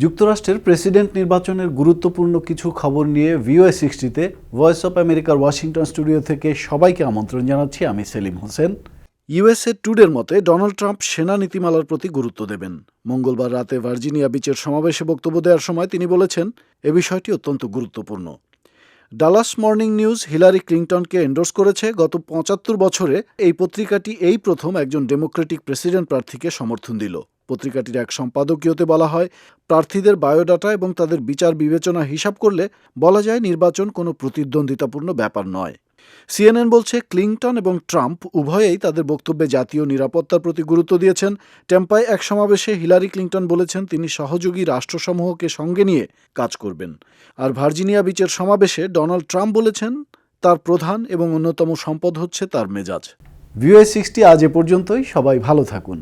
যুক্তরাষ্ট্রের প্রেসিডেন্ট নির্বাচনের গুরুত্বপূর্ণ কিছু খবর নিয়ে VOA60-তে ভয়েস অফ আমেরিকার ওয়াশিংটন স্টুডিও থেকে সবাইকে আমন্ত্রণ জানাচ্ছি। আমি সেলিম হোসেন। USA টুডের মতে ডোনাল্ড ট্রাম্প সেনা নীতিমালার প্রতি গুরুত্ব দেবেন। মঙ্গলবার রাতে ভার্জিনিয়া বিচের সমাবেশে বক্তব্য দেওয়ার সময় তিনি বলেছেন, এ বিষয়টি অত্যন্ত গুরুত্বপূর্ণ। ডালাস মর্নিং নিউজ হিলারি ক্লিনটনকে এন্ডোর্স করেছে। গত ৭৫ বছরে এই পত্রিকাটি এই প্রথম একজন ডেমোক্রেটিক প্রেসিডেন্ট প্রার্থীকে সমর্থন দিল। পত্রিকাটির এক সম্পাদকীয়তে বলা হয়, প্রার্থীদের বায়োডাটা এবং তাদের বিচার বিবেচনা হিসাব করলে বলা যায় নির্বাচন কোনো প্রতিদ্বন্দ্বিতাপূর্ণ ব্যাপার নয়। CNN বলছে, ক্লিনটন এবং ট্রাম্প উভয়েই তাদের বক্তব্যে জাতীয় নিরাপত্তার প্রতি গুরুত্ব দিয়েছেন। টেম্পায় এক সমাবেশে হিলারি ক্লিনটন বলেছেন তিনি সহযোগী রাষ্ট্রসমূহকে সঙ্গে নিয়ে কাজ করবেন। আর ভার্জিনিয়া বিচের সমাবেশে ডোনাল্ড ট্রাম্প বলেছেন তার প্রধান এবং অন্যতম সম্পদ হচ্ছে তার মেজাজ। VOA60 আজ এ পর্যন্তই। সবাই ভালো থাকুন।